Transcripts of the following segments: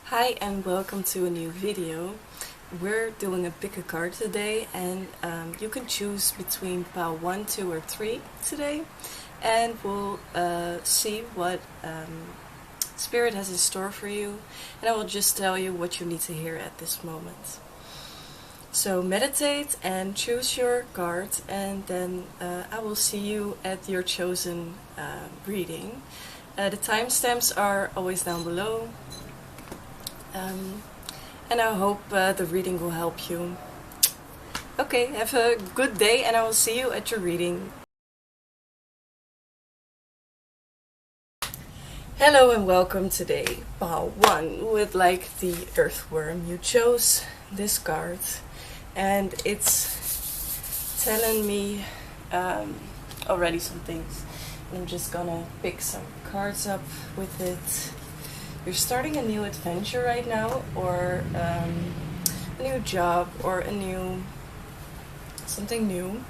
Hi and welcome to a new video. We're doing a pick a card today, and you can choose between pile 1, 2 or 3 today, and we'll see what Spirit has in store for you, and I will just tell you what you need to hear at this moment. So meditate and choose your card, and then I will see you at your chosen reading. The timestamps are always down below. And I hope the reading will help you. Okay, have a good day, and I will see you at your reading. Hello and welcome today, pile 1, with like the earthworm. You chose this card, and it's telling me already some things. And I'm just gonna pick some cards up with it. You're starting a new adventure right now, or a new job, or something new.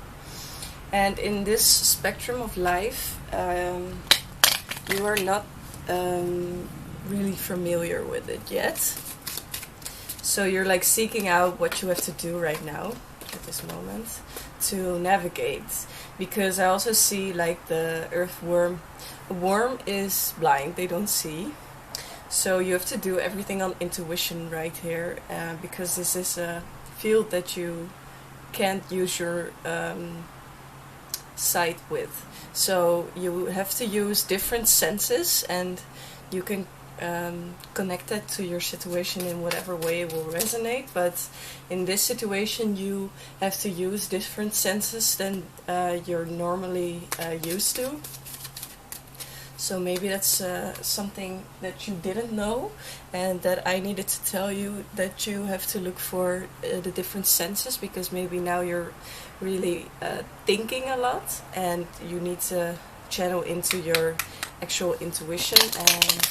And in this spectrum of life, you are not really familiar with it yet. So you're like seeking out what you have to do right now, at this moment, to navigate. Because I also see like the earthworm. A worm is blind, they don't see. So you have to do everything on intuition right here, because this is a field that you can't use your sight with. So you have to use different senses, and you can connect that to your situation in whatever way it will resonate. But in this situation, you have to use different senses than you're normally used to. So maybe that's something that you didn't know, and that I needed to tell you, that you have to look for the different senses, because maybe now you're really thinking a lot, and you need to channel into your actual intuition, and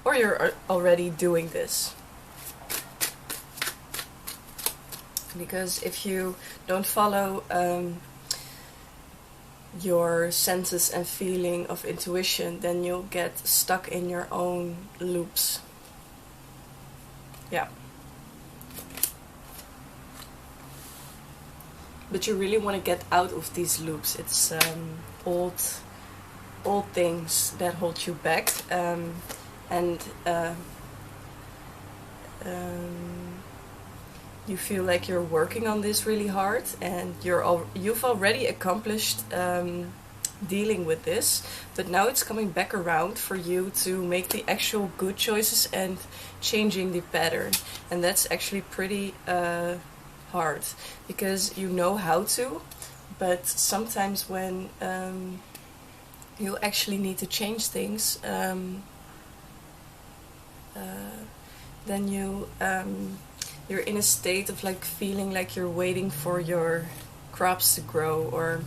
or you're already doing this. Because if you don't follow your senses and feeling of intuition, then you'll get stuck in your own loops. Yeah. But you really want to get out of these loops. It's old things that hold you back, and you feel like you're working on this really hard, and you've already accomplished dealing with this, but now it's coming back around for you to make the actual good choices and changing the pattern. And that's actually pretty hard, because you know how to, but sometimes when you actually need to change things, then you're in a state of like feeling like you're waiting for your crops to grow, or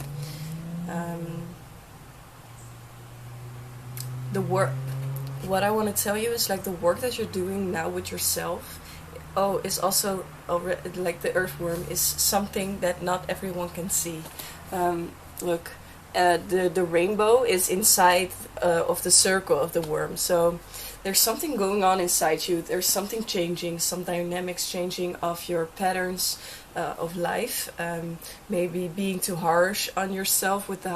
the work. What I want to tell you is like the work that you're doing now with yourself, is also already, like the earthworm is something that not everyone can see. Look, the rainbow is inside of the circle of the worm, so there's something going on inside you. There's something changing, some dynamics changing of your patterns of life. Maybe being too harsh on yourself with the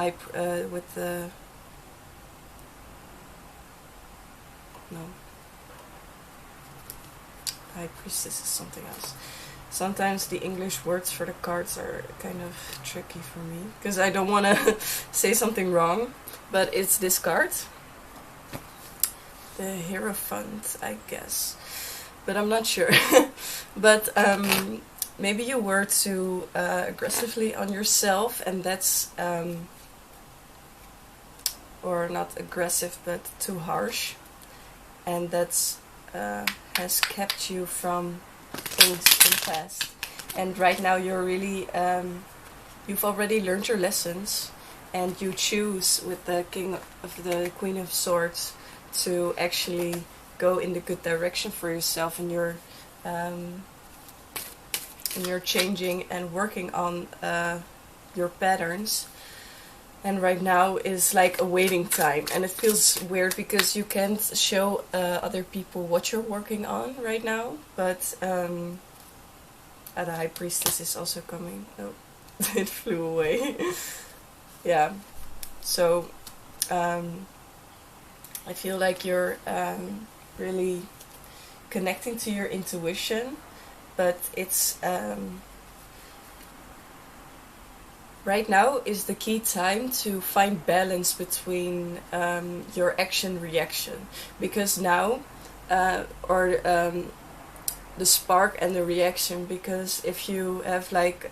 High Priestess is something else. Sometimes the English words for the cards are kind of tricky for me, because I don't want to say something wrong, but it's this card. The Hierophant, I guess, but I'm not sure. But maybe you were too aggressively on yourself, and that's or not aggressive, but too harsh, and that's has kept you from things in the past. And right now you're really you've already learned your lessons, and you choose with the Queen of Swords to actually go in the good direction for yourself, and you're changing and working on your patterns. and right now is like a waiting time, and it feels weird because you can't show other people what you're working on right now, but the High Priestess is also coming. Oh, it flew away. Yeah, so I feel like you're really connecting to your intuition, but it's right now is the key time to find balance between your action reaction, because now or the spark and the reaction, because if you have like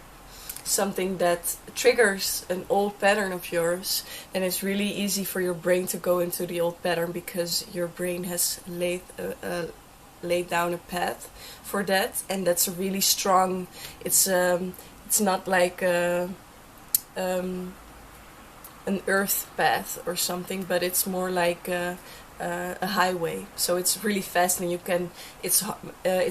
something that triggers an old pattern of yours, then it's really easy for your brain to go into the old pattern, because your brain has laid down a path for that, and that's a really strong. It's not like an earth path or something, but it's more like a highway. So it's really fast, and you can. It's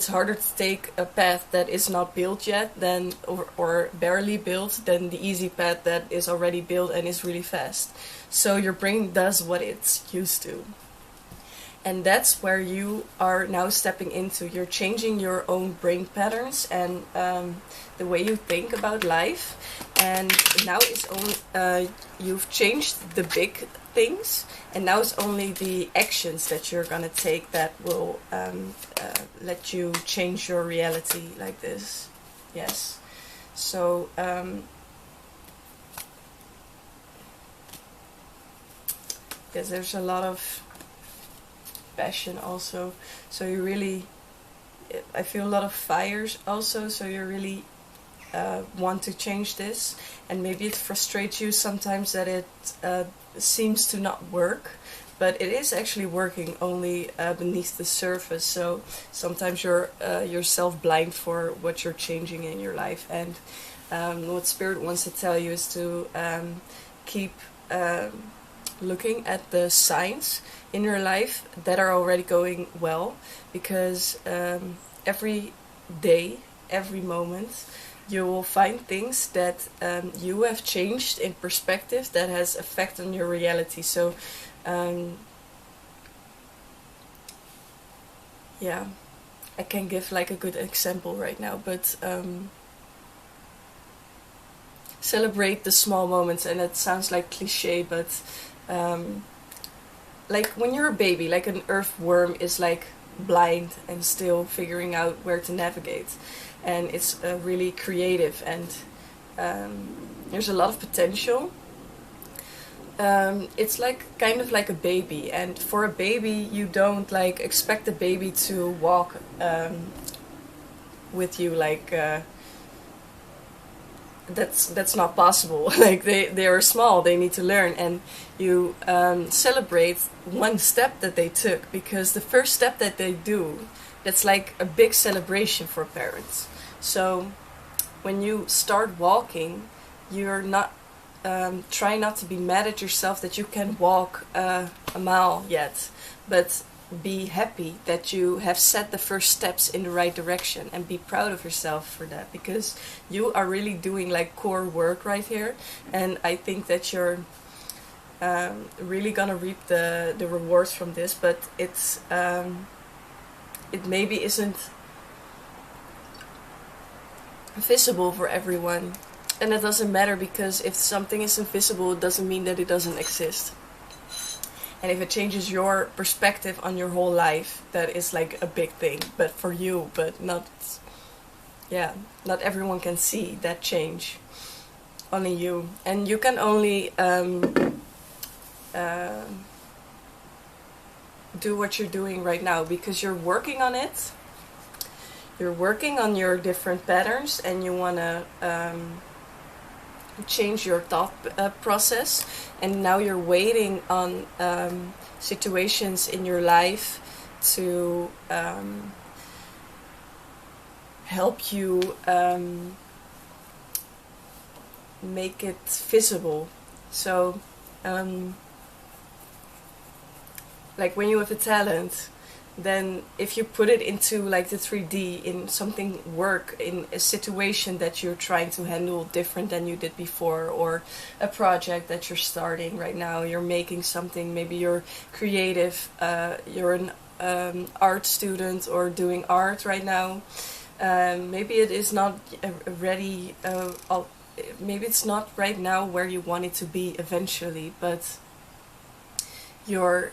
harder to take a path that is not built yet than or barely built than the easy path that is already built and is really fast. So your brain does what it's used to. And that's where you are now stepping into. You're changing your own brain patterns and the way you think about life. And now it's only you've changed the big things, and now it's only the actions that you're gonna take that will let you change your reality like this. Yes. So yes, there's a lot of passion also, so you really, I feel a lot of fires also, so you really want to change this, and maybe it frustrates you sometimes that it seems to not work, but it is actually working, only beneath the surface. So sometimes you're yourself blind for what you're changing in your life, and what Spirit wants to tell you is to keep looking at the signs in your life that are already going well, because every day, every moment, you will find things that you have changed in perspective that has effect on your reality. So yeah, I can give like a good example right now, but celebrate the small moments, and it sounds like cliche, but like when you're a baby, like an earthworm is like blind and still figuring out where to navigate, and it's really creative, and there's a lot of potential. It's like kind of like a baby, and for a baby you don't like expect the baby to walk with you, like that's not possible. Like they are small, they need to learn, and you celebrate one step that they took, because the first step that they do, that's like a big celebration for parents. So when you start walking, you're not try not to be mad at yourself that you can walk a mile yet, but be happy that you have set the first steps in the right direction, and be proud of yourself for that, because you are really doing like core work right here, and I think that you're really gonna reap the rewards from this. But it's it maybe isn't visible for everyone, and it doesn't matter, because if something is invisible, it doesn't mean that it doesn't exist. And if it changes your perspective on your whole life, that is like a big thing, but for you, but not, yeah, not everyone can see that change, only you. And you can only do what you're doing right now, because you're working on it. You're working on your different patterns, and you want to change your thought process, and now you're waiting on situations in your life to help you make it visible. So like when you have a talent, then if you put it into like the 3D in something work, in a situation that you're trying to handle different than you did before, or a project that you're starting right now, you're making something, maybe you're creative, you're an art student or doing art right now, maybe it is not ready, maybe it's not right now where you want it to be eventually, but you're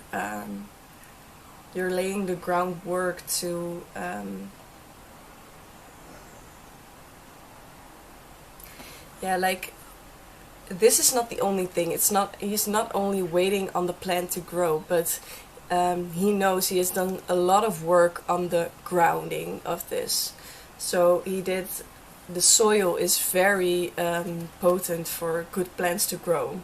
laying the groundwork to like, this is not the only thing. He's not only waiting on the plant to grow, but he knows he has done a lot of work on the grounding of this. So the soil is very potent for good plants to grow.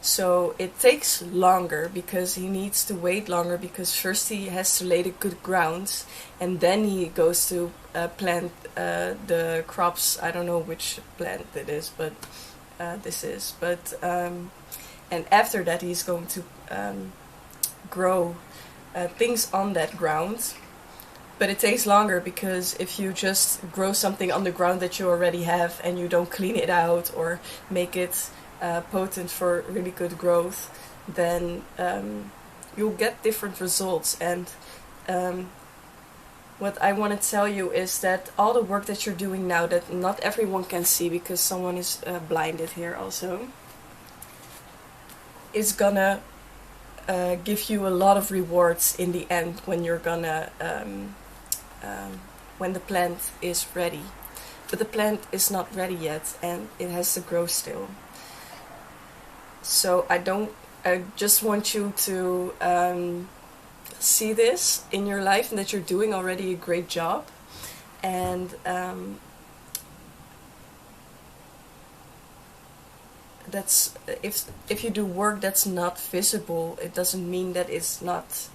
So it takes longer because he needs to wait longer, because first he has to lay the good grounds, and then he goes to plant the crops. I don't know which plant it is, but this is. But and after that he's going to grow things on that ground. But it takes longer, because if you just grow something on the ground that you already have and you don't clean it out or make it potent for really good growth, then you'll get different results. And what I want to tell you is that all the work that you're doing now, that not everyone can see because someone is blinded here also, is gonna give you a lot of rewards in the end when you're gonna when the plant is ready. But the plant is not ready yet, and it has to grow still. So I just want you to see this in your life, and that you're doing already a great job. And that's, if you do work that's not visible, it doesn't mean that it's not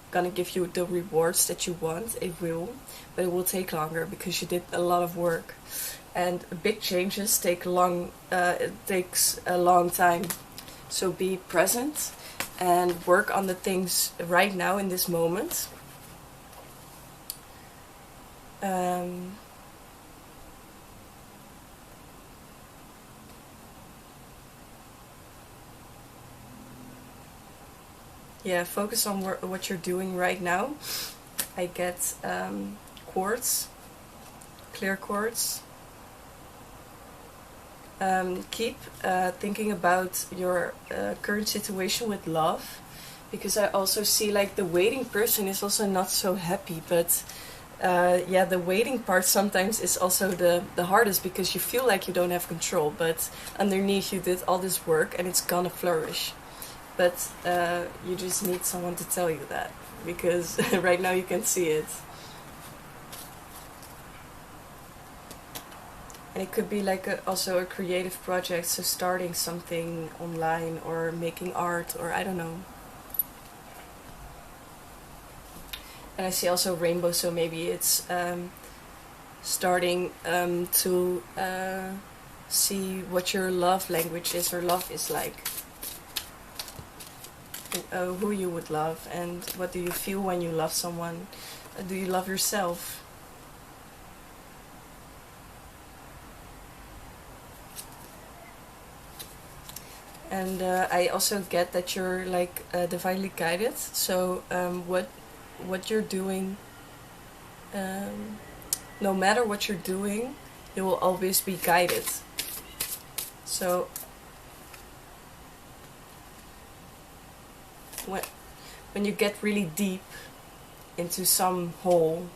gonna give you the rewards that you want. It will, but it will take longer because you did a lot of work. And big changes take it takes a long time. So be present and work on the things right now in this moment. Focus on what you're doing right now. I get quartz, clear quartz. Keep thinking about your current situation with love, because I also see like the waiting person is also not so happy, but the waiting part sometimes is also the hardest, because you feel like you don't have control, but underneath you did all this work and it's gonna flourish. But you just need someone to tell you that, because right now you can see it. And it could be like also a creative project, so starting something online or making art, or I don't know. And I see also rainbow, so maybe it's starting to see what your love language is, or love is like. Who you would love, and what do you feel when you love someone. Do you love yourself? And I also get that you're like divinely guided, so what you're doing, no matter what you're doing, you will always be guided. So when you get really deep into some hole,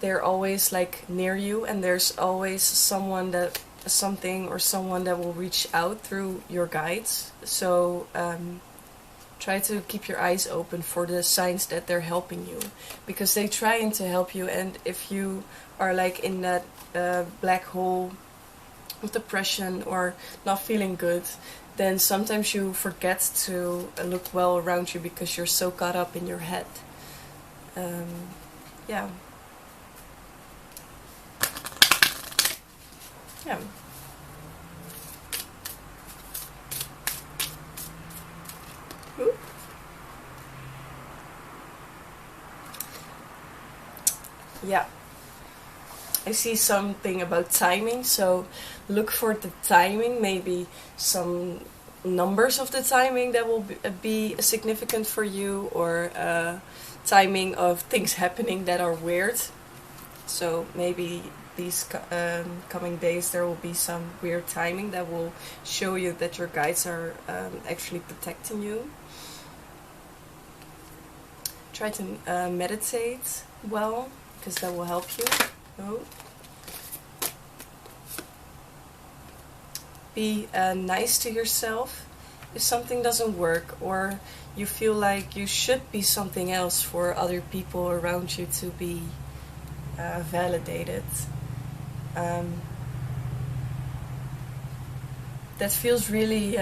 they're always like near you, and there's always something or someone that will reach out through your guides. So try to keep your eyes open for the signs that they're helping you, because they're trying to help you. And if you are like in that black hole of depression or not feeling good, then sometimes you forget to look well around you because you're so caught up in your head. Yeah. yeah, I see something about timing, so look for the timing, maybe some numbers of the timing that will be significant for you, or timing of things happening that are weird. So maybe these coming days there will be some weird timing that will show you that your guides are actually protecting you. Try to meditate well, because that will help you. Oh. Be nice to yourself if something doesn't work, or you feel like you should be something else for other people around you to be validated. That feels really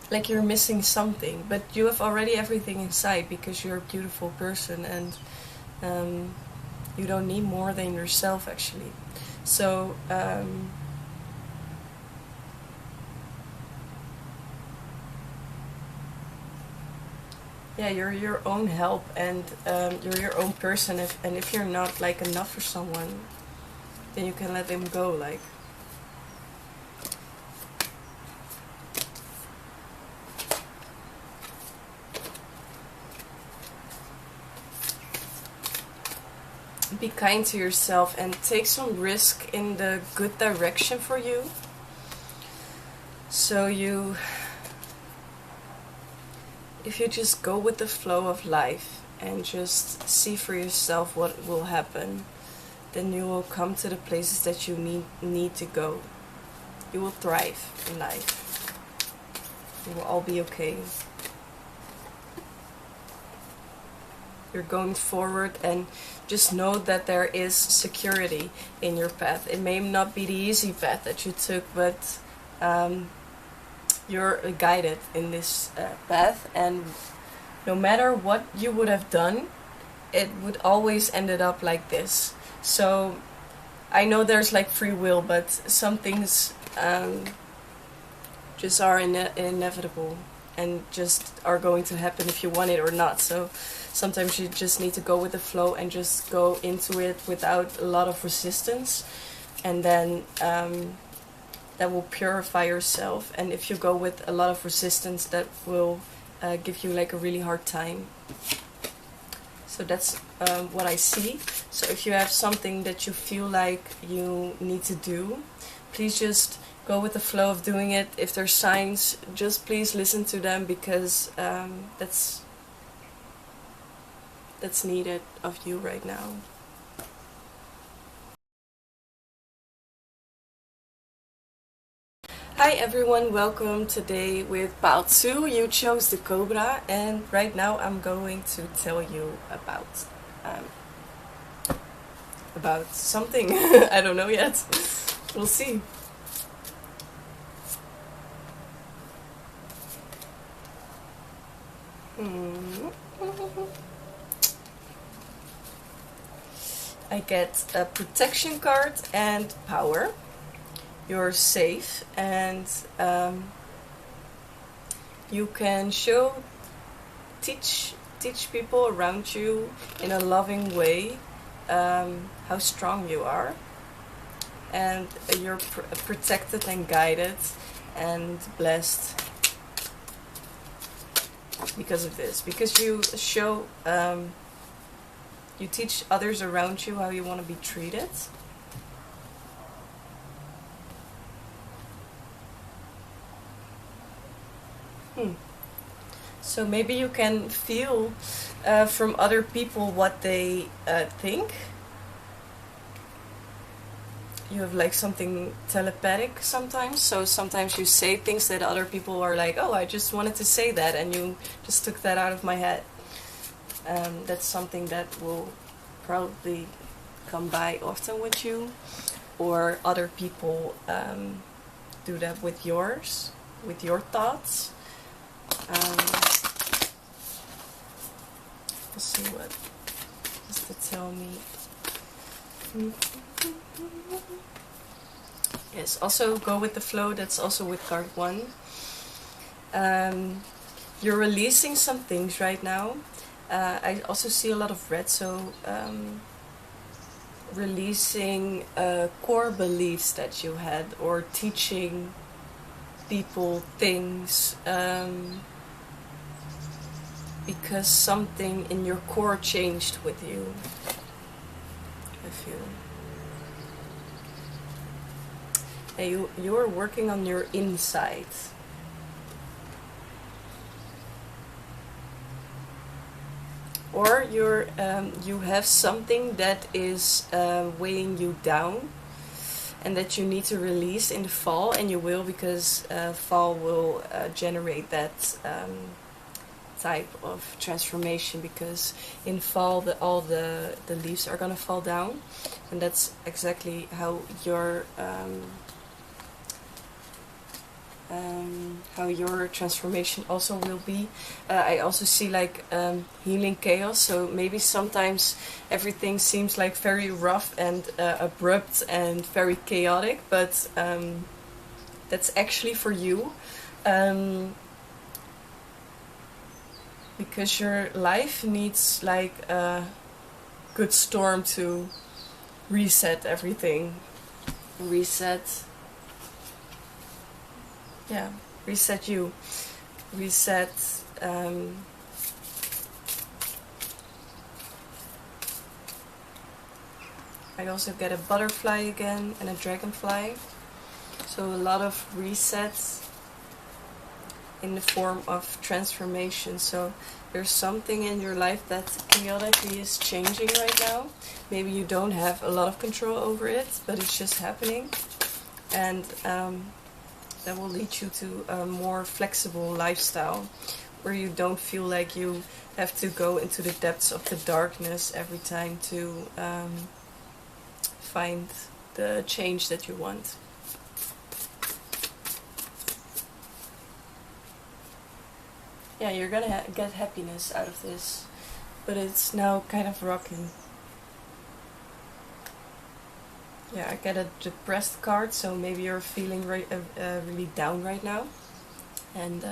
like you're missing something, but you have already everything inside, because you're a beautiful person, and you don't need more than yourself, actually. So yeah, you're your own help, and you're your own person. If you're not like enough for someone, then you can let them go. Like, be kind to yourself and take some risk in the good direction for you. So if you just go with the flow of life and just see for yourself what will happen, then you will come to the places that you need to go. You will thrive in life. It will all be okay. You're going forward, and just know that there is security in your path. It may not be the easy path that you took, but you're guided in this path, and no matter what you would have done, it would always ended up like this. So I know there's like free will, but some things just are inevitable and just are going to happen if you want it or not. So sometimes you just need to go with the flow and just go into it without a lot of resistance, and then that will purify yourself. And if you go with a lot of resistance, that will give you like a really hard time. So that's what I see. So if you have something that you feel like you need to do, please just go with the flow of doing it. If there's signs, just please listen to them, because that's needed of you right now. Hi everyone, welcome today with Part 2. You chose the Cobra, and right now I'm going to tell you about something. I don't know yet. We'll see. I get a protection card and power. You're safe, and you can teach people around you in a loving way how strong you are, and you're protected and guided and blessed because of this, because you show you teach others around you how you want to be treated. So maybe you can feel from other people what they think. You have like something telepathic sometimes. So sometimes you say things that other people are like, oh, I just wanted to say that, and you just took that out of my head. That's something that will probably come by often with you, or other people do that with yours, with your thoughts. Let's see what just to tell me. Yes, also go with the flow. That's also with card 1. You're releasing some things right now, I also see a lot of red, so releasing core beliefs that you had, or teaching people things, because something in your core changed with you, I feel. And you're working on your inside. Or you have something that is weighing you down, and that you need to release in the fall, and you will, because fall will generate that type of transformation, because in fall all the leaves are gonna fall down, and that's exactly how your transformation also will be. I also see like healing chaos, so maybe sometimes everything seems like very rough and abrupt and very chaotic, but that's actually for you, because your life needs like a good storm to reset everything. Reset you. Reset. I also get a butterfly again and a dragonfly. So a lot of resets in the form of transformation. So there's something in your life that chaotically is changing right now. Maybe you don't have a lot of control over it, but it's just happening. And that will lead you to a more flexible lifestyle, where you don't feel like you have to go into the depths of the darkness every time to find the change that you want. Yeah, you're gonna get happiness out of this, but it's now kind of rocking. Yeah, I get a depressed card, so maybe you're feeling really down right now. And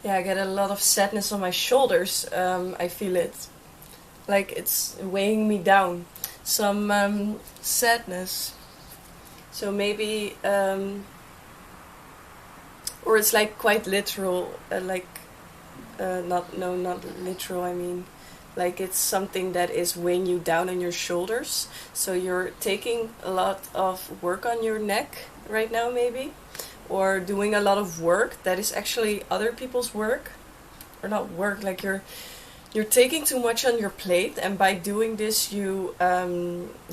yeah, I get a lot of sadness on my shoulders. I feel it. Like it's weighing me down. Some sadness. So maybe, or it's like quite literal, not literal, I mean, like it's something that is weighing you down on your shoulders. So you're taking a lot of work on your neck right now, maybe, or doing a lot of work that is actually other people's work, or not work, like you're taking too much on your plate, and by doing this you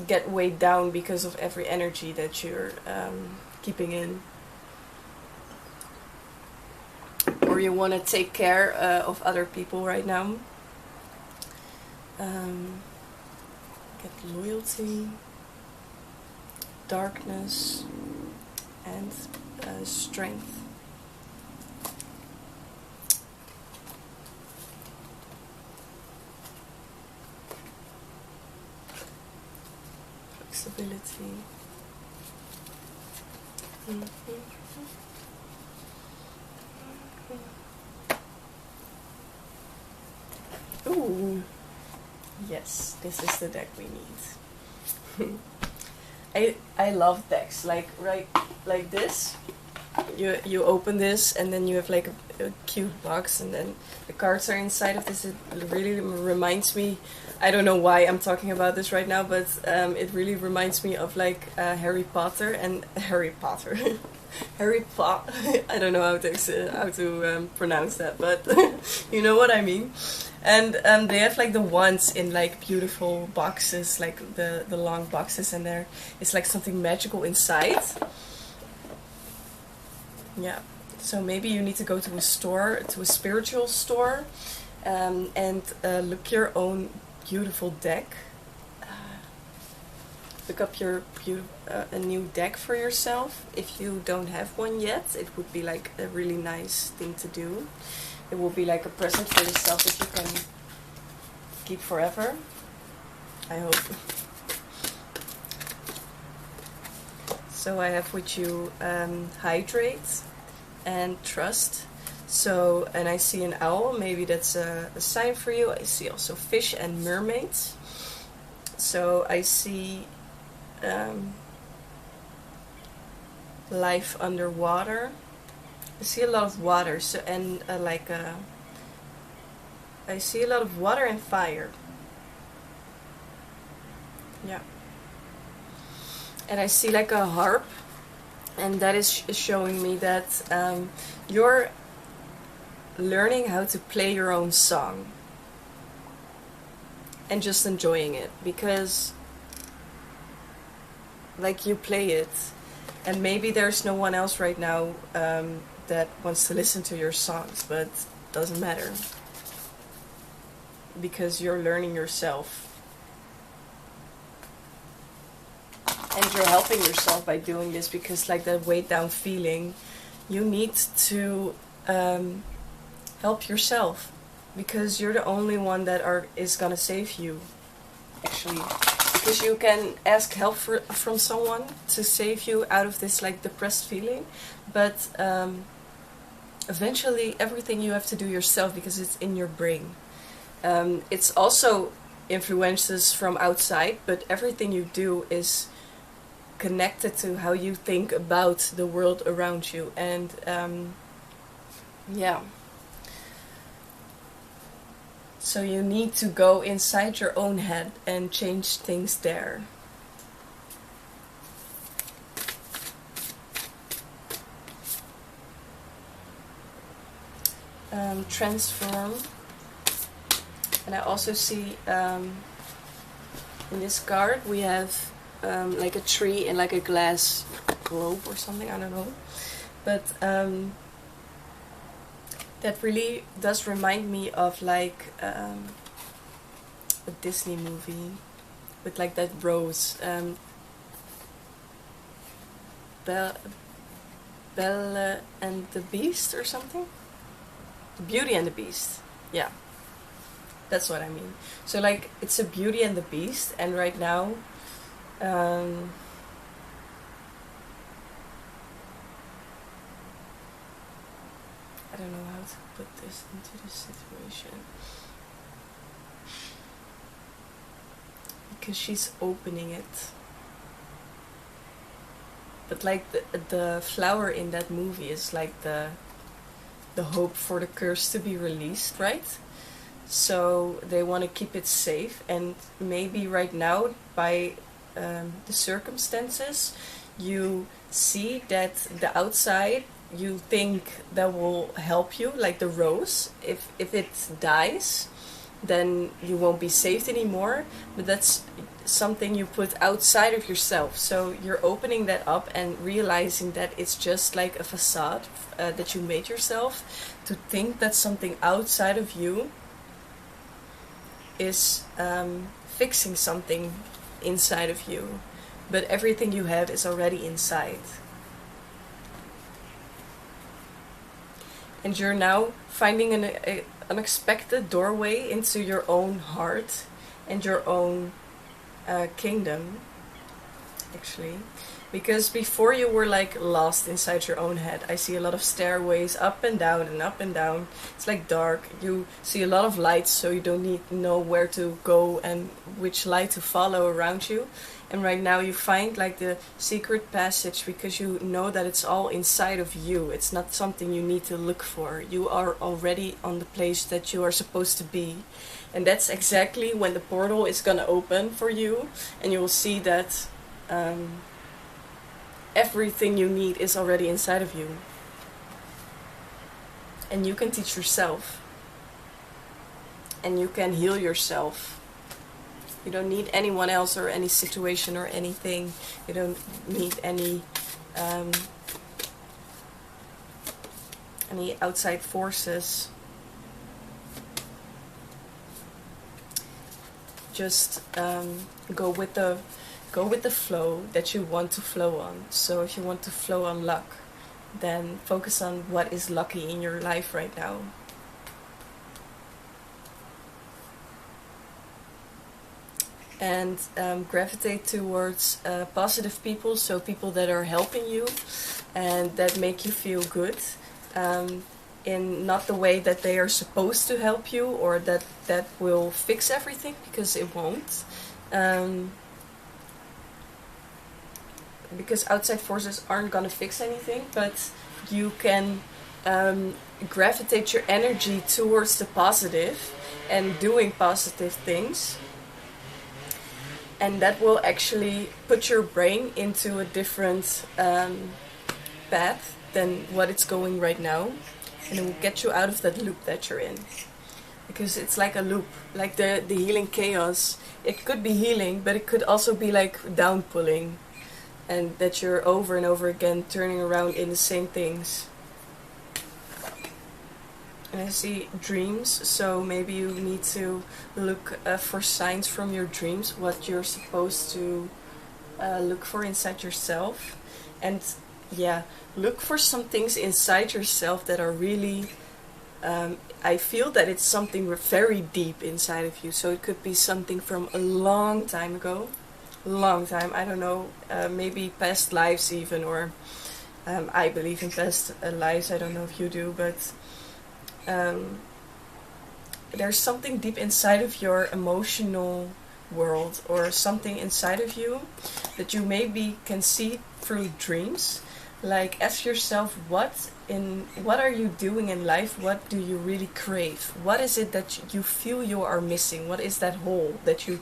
get weighed down because of every energy that you're keeping in. Or you want to take care of other people right now. Get loyalty, darkness, and strength. Flexibility. Ooh. Yes, this is the deck we need. I love decks like this. You open this, and then you have like a cute box, and then the cards are inside of this. It really reminds me, I don't know why I'm talking about this right now, but it really reminds me of like Harry Potter and Harry Potter. Harry Potter. I don't know how to pronounce that, but you know what I mean. And they have like the wands in like beautiful boxes, like the long boxes, and there is like something magical inside. Yeah, so maybe you need to go to a store, to a spiritual store, and look your own beautiful deck. Look up a new deck for yourself. If you don't have one yet, it would be like a really nice thing to do. It will be like a present for yourself that you can keep forever, I hope. So I have with you hydrate and trust. So, and I see an owl, maybe that's a sign for you. I see also fish and mermaids. So I see life underwater. I see a lot of water, so and I see a lot of water and fire. Yeah. And I see like a harp, and that is showing me that you're learning how to play your own song and just enjoying it, because like you play it, and maybe there's no one else right now that wants to listen to your songs, but doesn't matter, because you're learning yourself. And you're helping yourself by doing this, because like that weighed down feeling, you need to help yourself, because you're the only one that is gonna save you, actually. Because you can ask help from someone to save you out of this like depressed feeling, but eventually everything you have to do yourself, because it's in your brain. It's also influences from outside, but everything you do is connected to how you think about the world around you. And yeah, so you need to go inside your own head and change things there. Transform. And I also see in this card we have like a tree and like a glass globe or something, I don't know. But that really does remind me of like a Disney movie with like that rose. Belle and the Beast or something? The Beauty and the Beast. Yeah. That's what I mean. So like it's a Beauty and the Beast, and right now I don't know how to put this into this situation, because she's opening it, but like the flower in that movie is like the hope for the curse to be released, right? So they want to keep it safe, and maybe right now by the circumstances you see that the outside you think that will help you, like the rose, if it dies then you won't be saved anymore, but that's something you put outside of yourself. So you're opening that up and realizing that it's just like a facade that you made yourself, to think that something outside of you is fixing something inside of you, but everything you have is already inside. And you're now finding an unexpected doorway into your own heart and your own kingdom, actually. Because before you were like lost inside your own head. I see a lot of stairways up and down and up and down. It's like dark. You see a lot of lights, so you don't need know where to go and which light to follow around you. And right now you find like the secret passage, because you know that it's all inside of you. It's not something you need to look for. You are already on the place that you are supposed to be. And that's exactly when the portal is gonna open for you, and you will see that everything you need is already inside of you. And you can teach yourself. And you can heal yourself. You don't need anyone else or any situation or anything. You don't need any outside forces. Just go with the flow that you want to flow on. So if you want to flow on luck, then focus on what is lucky in your life right now. And gravitate towards positive people, so people that are helping you and that make you feel good. in not the way that they are supposed to help you, or that will fix everything, because it won't. Because outside forces aren't gonna fix anything, but you can gravitate your energy towards the positive and doing positive things, and that will actually put your brain into a different path than what it's going right now, and it will get you out of that loop that you're in. Because it's like a loop, like the healing chaos. It could be healing, but it could also be like down pulling, and that you're over and over again turning around in the same things. And I see dreams, so maybe you need to look for signs from your dreams, what you're supposed to look for inside yourself. And yeah, look for some things inside yourself that are really, I feel that it's something very deep inside of you. So it could be something from a long time ago. Long time, I don't know, maybe past lives even, or I believe in past lives, I don't know if you do, but there's something deep inside of your emotional world, or something inside of you that you maybe can see through dreams. Like, ask yourself, what are you doing in life? What do you really crave? What is it that you feel you are missing? What is that hole that you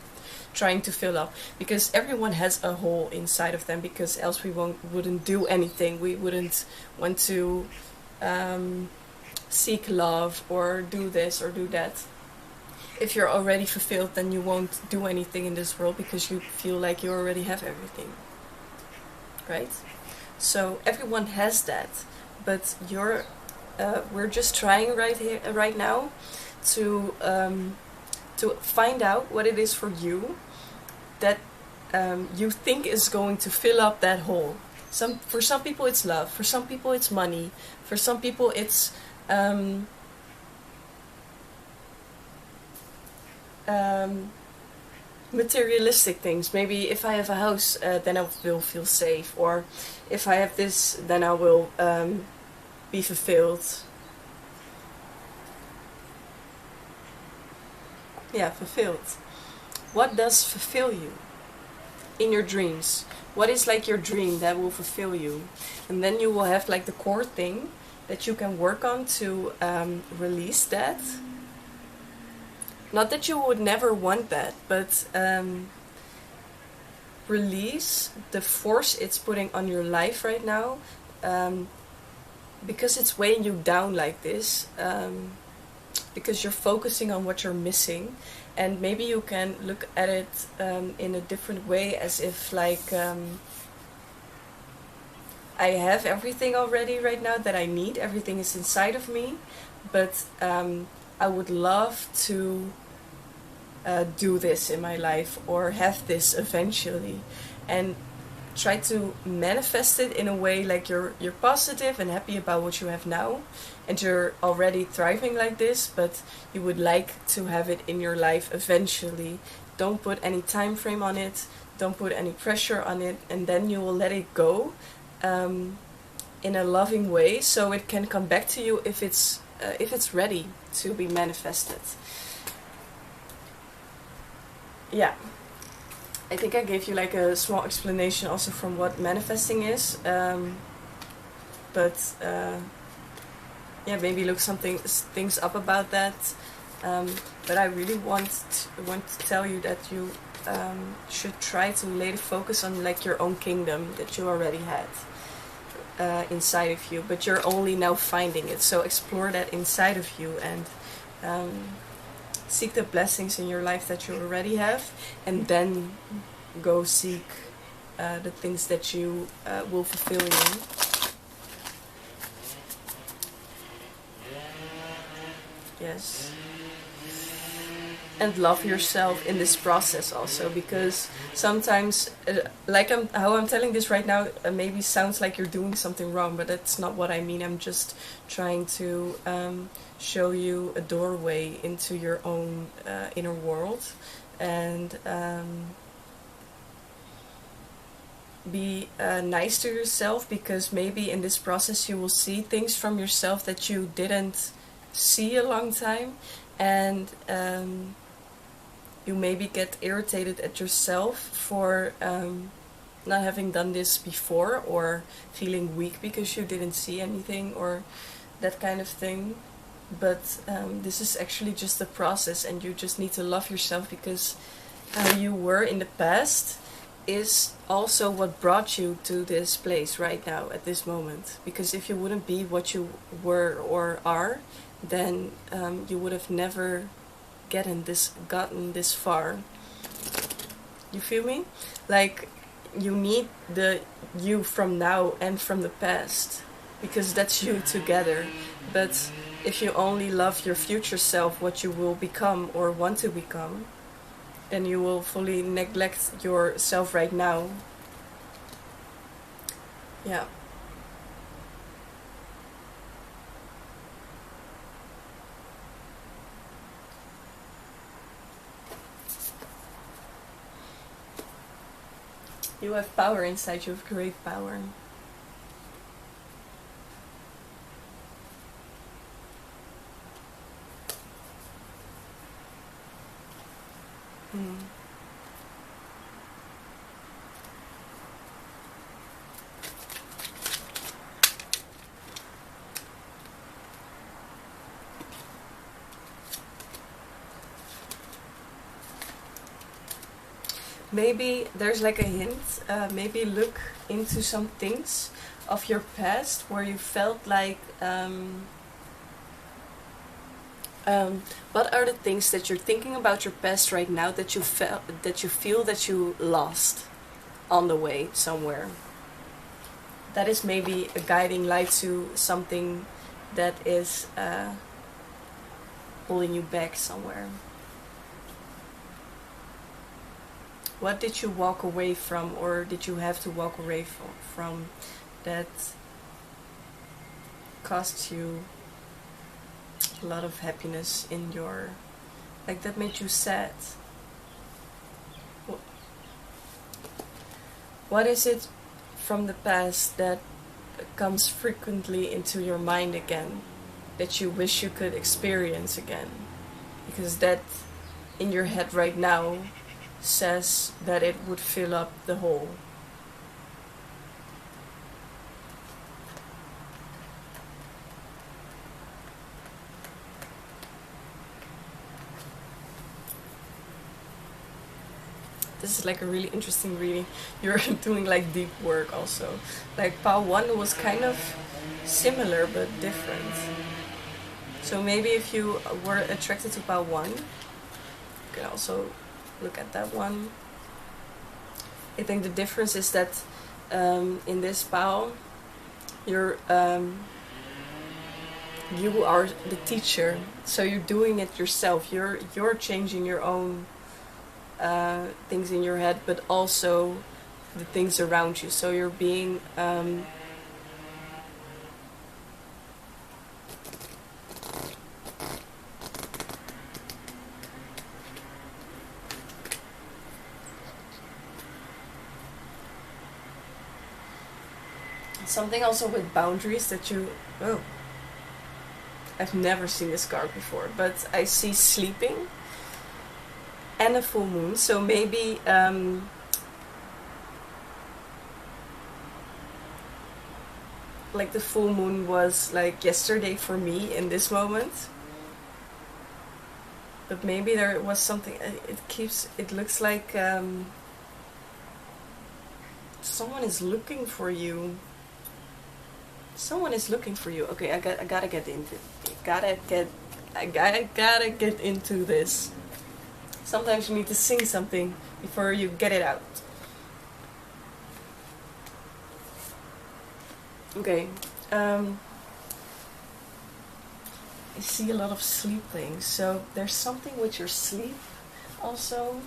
trying to fill up? Because everyone has a hole inside of them, because else we wouldn't do anything. We wouldn't want to seek love or do this or do that. If you're already fulfilled, then you won't do anything in this world, because you feel like you already have everything, right? So everyone has that, but we're just trying right now to find out what it is for you that you think is going to fill up that hole. For some people it's love, for some people it's money, for some people it's materialistic things. Maybe if I have a house, then I will feel safe, or if I have this, then I will be fulfilled. Yeah, fulfilled. What does fulfill you in your dreams? What is like your dream that will fulfill you? And then you will have like the core thing that you can work on to release that. Not that you would never want that, but release the force it's putting on your life right now, because it's weighing you down like this, because you're focusing on what you're missing. And maybe you can look at it in a different way, as if like I have everything already right now that I need, everything is inside of me, but I would love to do this in my life, or have this eventually, and try to manifest it in a way like you're positive and happy about what you have now, and you're already thriving like this, but you would like to have it in your life eventually. Don't put any time frame on it, don't put any pressure on it, and then you will let it go in a loving way, so it can come back to you if it's ready to be manifested. Yeah, I think I gave you like a small explanation also from what manifesting is, but yeah, maybe look things up about that. But I really want to tell you that you should try to lay the focus on like your own kingdom that you already had inside of you, but you're only now finding it. So explore that inside of you, and seek the blessings in your life that you already have, and then go seek the things that you will fulfill you. Yes. And love yourself in this process also, because sometimes, like how I'm telling this right now, maybe sounds like you're doing something wrong, but that's not what I mean. I'm just trying to show you a doorway into your own inner world, and be nice to yourself, because maybe in this process you will see things from yourself that you didn't see a long time, and you maybe get irritated at yourself for not having done this before, or feeling weak because you didn't see anything, or that kind of thing. But this is actually just a process, and you just need to love yourself, because how you were in the past is also what brought you to this place right now at this moment. Because if you wouldn't be what you were or are, then you would have never gotten this far. You feel me? Like, you need the you from now and from the past, because that's you together. But if you only love your future self, what you will become or want to become, then you will fully neglect yourself right now. Yeah. You have power inside you, have great power. Mm. Maybe there's like a hint, maybe look into some things of your past where you felt like, what are the things that you're thinking about your past right now that you feel that you lost on the way somewhere? That is maybe a guiding light to something that is holding you back somewhere. What did you walk away from, or did you have to walk away from that cost you a lot of happiness in your, like, that made you sad? What is it from the past that comes frequently into your mind again, that you wish you could experience again? Because that in your head right now says that it would fill up the hole. This is like a really interesting reading. You're doing like deep work also. Like pile 1 was kind of similar but different. So maybe if you were attracted to pile 1, you can also look at that one. I think the difference is that in this pile, you are the teacher, so you're doing it yourself. You're changing your own things in your head, but also the things around you. So you're being something also with boundaries that you... Oh, I've never seen this card before, but I see sleeping and a full moon. So maybe like the full moon was like yesterday for me in this moment, but maybe there was something. It looks like someone is looking for you. Someone is looking for you. Okay, I gotta get into this. Sometimes you need to sing something before you get it out. Okay. I see a lot of sleeping, so there's something with your sleep also.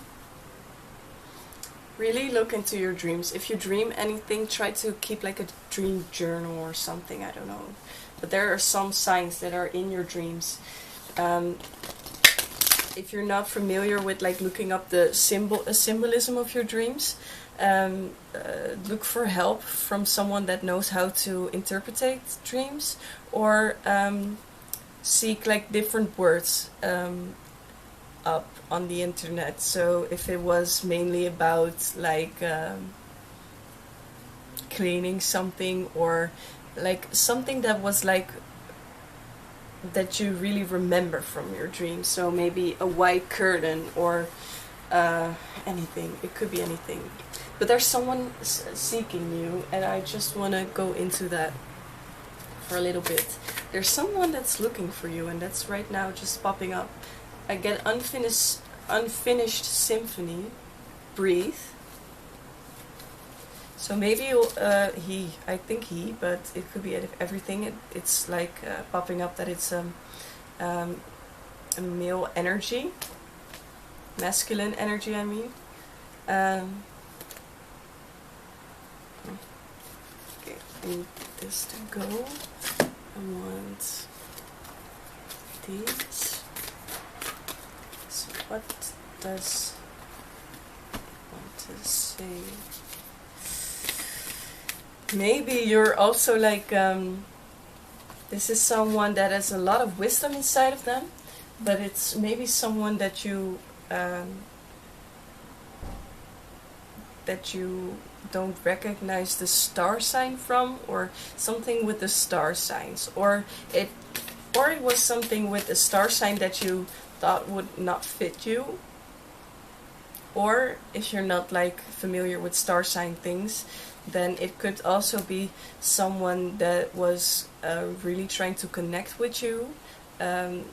Really look into your dreams. If you dream anything, try to keep like a dream journal or something, I don't know. But there are some signs that are in your dreams. If you're not familiar with like looking up the symbolism of your dreams, look for help from someone that knows how to interpret dreams, or seek like different words up on the internet. So if it was mainly about like cleaning something, or like something that was like that you really remember from your dream, so maybe a white curtain, or anything, it could be anything, but there's someone seeking you, and I just want to go into that for a little bit. There's someone that's looking for you, and that's right now just popping up. I get unfinished symphony, breathe. So maybe I think he, but it could be everything. It's like popping up that it's a male energy, masculine energy, I mean. Okay, I need this to go. I want these. So what does it want to say? Maybe you're also like, this is someone that has a lot of wisdom inside of them, but it's maybe someone that you don't recognize the star sign from, or something with the star signs, or it was something with a star sign that you thought would not fit you. Or if you're not like familiar with star sign things, then it could also be someone that was really trying to connect with you on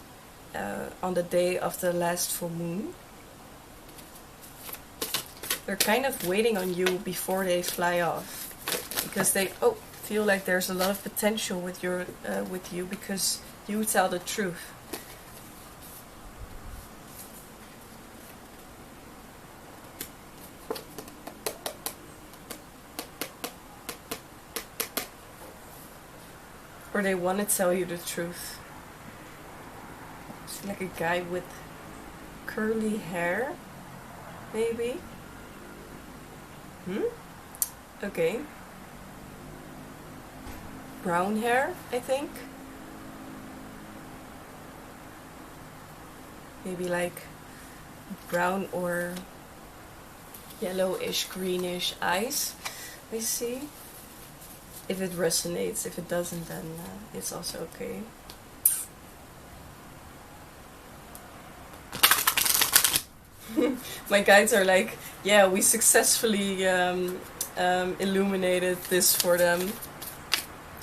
the day of the last full moon. They're kind of waiting on you before they fly off, because they feel like there's a lot of potential with you, because you tell the truth. Or they want to tell you the truth. It's like a guy with curly hair, maybe. Okay. Brown hair, I think. Maybe like brown or yellowish, greenish eyes, I see. If it resonates. If it doesn't, then it's also okay. My guides are like, yeah, we successfully illuminated this for them.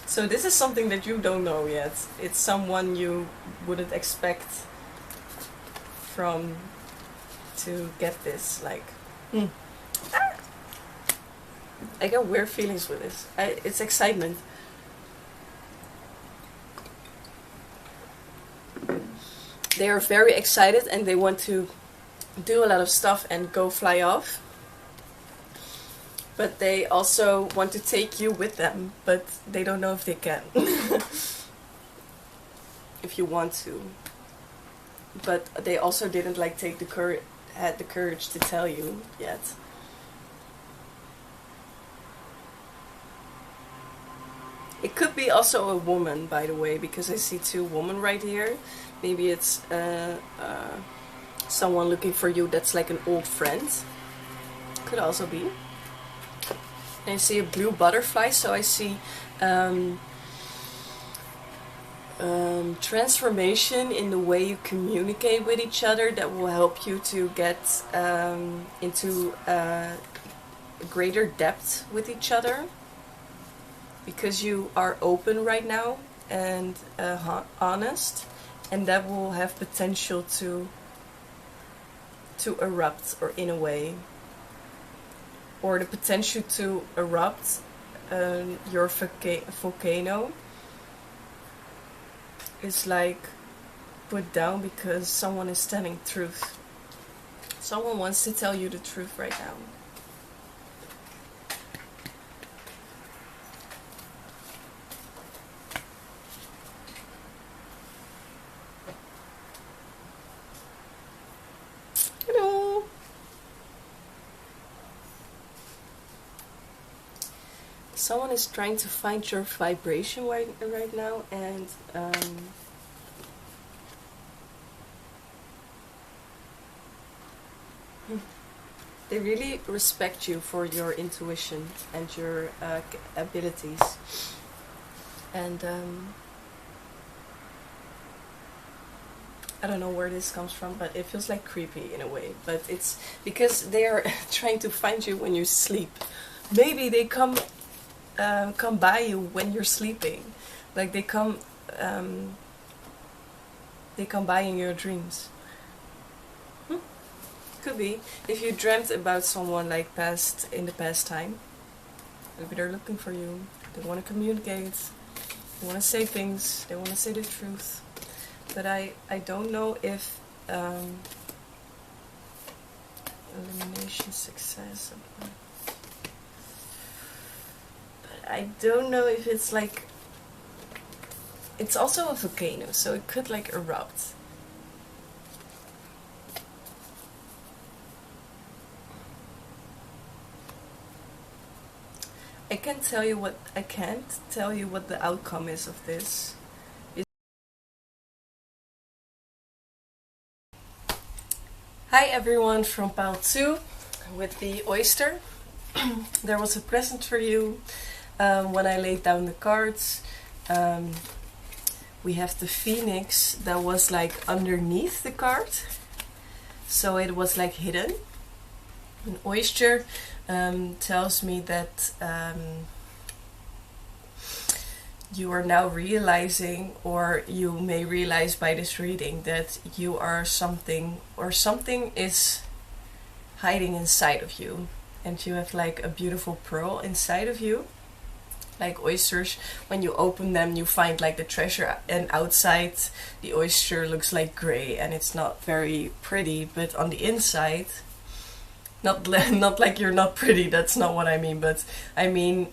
So this is something that you don't know yet. It's someone you wouldn't expect from to get this. Like, I get weird feelings with this. It's excitement. They are very excited and they want to do a lot of stuff and go fly off. But they also want to take you with them, but they don't know if they can. If you want to. But they also didn't like had the courage to tell you yet. It could be also a woman, by the way, because I see two women right here. Maybe it's someone looking for you that's like an old friend. Could also be. And I see a blue butterfly, so I see transformation in the way you communicate with each other that will help you to get into greater depth with each other. Because you are open right now and honest, and that will have potential to erupt, or in a way, or the potential to erupt your volcano is like put down because someone is telling truth. Someone wants to tell you the truth right now. someone is trying to find your vibration right now, and they really respect you for your intuition and your abilities. And I don't know where this comes from, but it feels like creepy in a way. But it's because they are trying to find you when you sleep. Maybe they come by you when you're sleeping, like they come by in your dreams. Could be if you dreamt about someone like in the past time. Maybe they're looking for you. They want to communicate. They want to say things. They want to say the truth. But I don't know if elimination success. But I don't know if it's like. It's also a volcano, so it could like erupt. I can't tell you what the outcome is of this. Hi everyone from Pile 2 with the oyster. There was a present for you when I laid down the cards. We have the phoenix that was like underneath the card, so it was like hidden. An oyster tells me that you are now realizing, or you may realize by this reading, that you are something, or something is hiding inside of you, and you have like a beautiful pearl inside of you. Like oysters, when you open them you find like the treasure, and outside the oyster looks like gray and it's not very pretty, but on the inside, not like you're not pretty, that's not what I mean, but I mean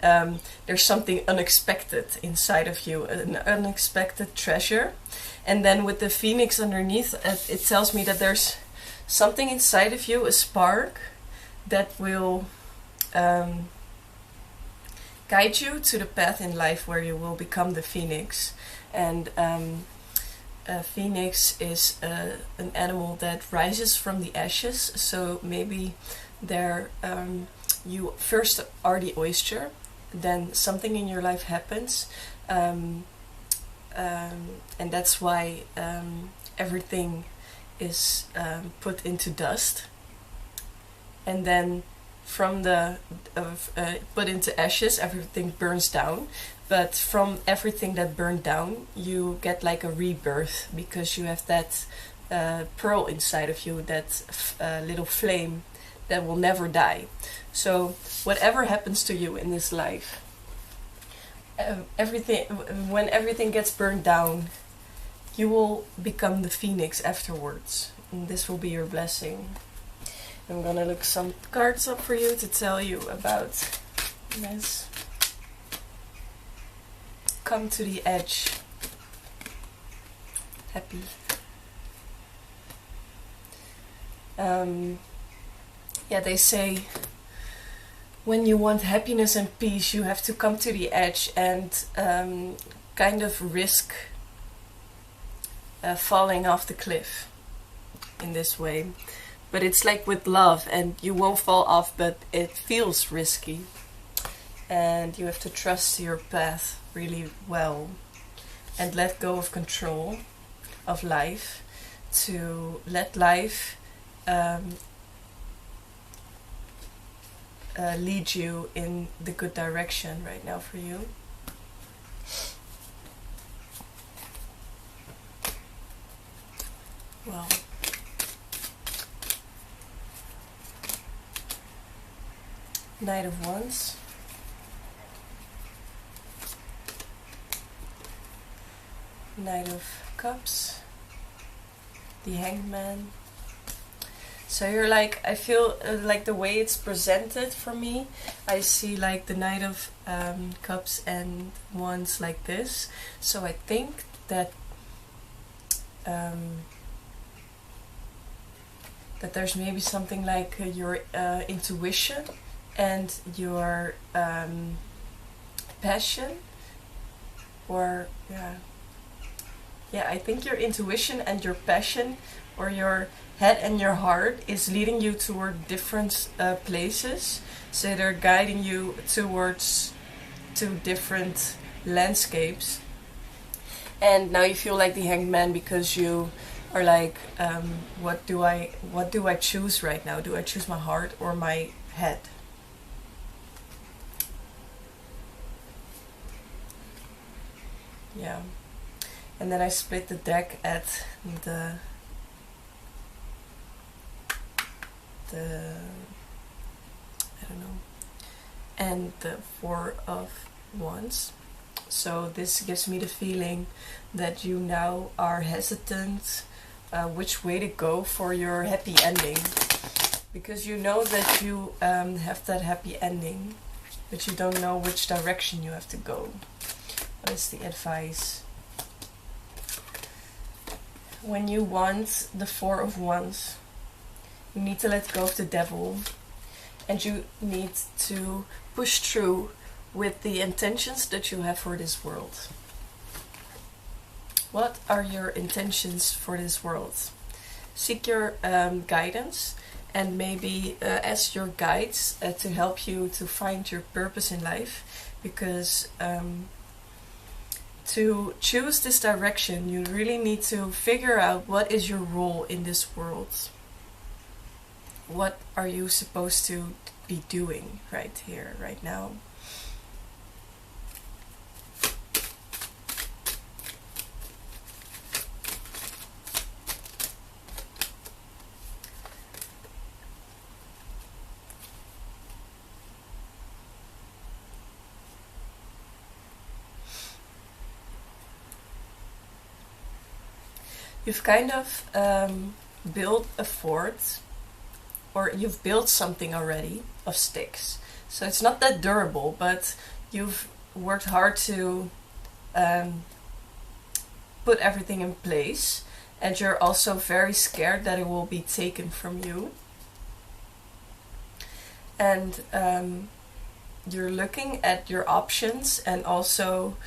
there's something unexpected inside of you, an unexpected treasure. And then with the phoenix underneath, it tells me that there's something inside of you, a spark, that will guide you to the path in life where you will become the phoenix. And a phoenix is an animal that rises from the ashes, so maybe there you first are the oyster, then something in your life happens, and that's why everything is put into dust, and then from the put into ashes, everything burns down. But from everything that burned down, you get like a rebirth, because you have that pearl inside of you, that little flame that will never die. So whatever happens to you in this life, when everything gets burned down, you will become the phoenix afterwards, and this will be your blessing. I'm gonna look some cards up for you to tell you about this. Come to the edge. Happy. Yeah, they say when you want happiness and peace, you have to come to the edge and kind of risk falling off the cliff in this way. But it's like with love, and you won't fall off, but it feels risky. And you have to trust your path really well and let go of control of life, to let life lead you in the good direction right now for you. Well, Knight of Wands, Knight of Cups, the Hanged Man. So you're like, I feel like the way it's presented for me, I see like the Knight of Cups and Wands like this. So I think that that there's maybe something like your intuition and your passion, or I think your intuition and your passion, or your head and your heart, is leading you toward different places. So they're guiding you towards two different landscapes. And now you feel like the Hanged Man because you are like, what do I choose right now? Do I choose my heart or my head? Yeah. And then I split the deck at the I don't know, and the Four of Wands. So this gives me the feeling that you now are hesitant which way to go for your happy ending, because you know that you have that happy ending, but you don't know which direction you have to go. What is the advice? When you want the Four of Wands, you need to let go of the devil, and you need to push through with the intentions that you have for this world. What are your intentions for this world? Seek your guidance, and maybe ask your guides to help you to find your purpose in life, because to choose this direction, you really need to figure out what is your role in this world. What are you supposed to be doing right here, right now? You've kind of built a fort, or you've built something already of sticks. So it's not that durable, but you've worked hard to put everything in place, and you're also very scared that it will be taken from you. And you're looking at your options, and also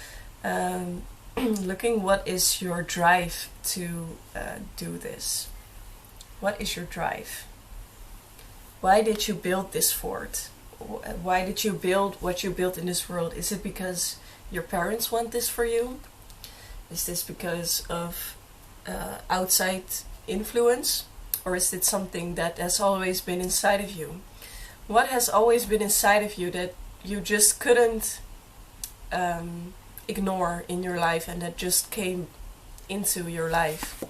looking what is your drive to do this. What is your drive? Why did you build this fort? Why did you build what you built in this world? Is it because your parents want this for you? Is this because of outside influence? Or is it something that has always been inside of you? What has always been inside of you that you just couldn't ignore in your life, and that just came into your life?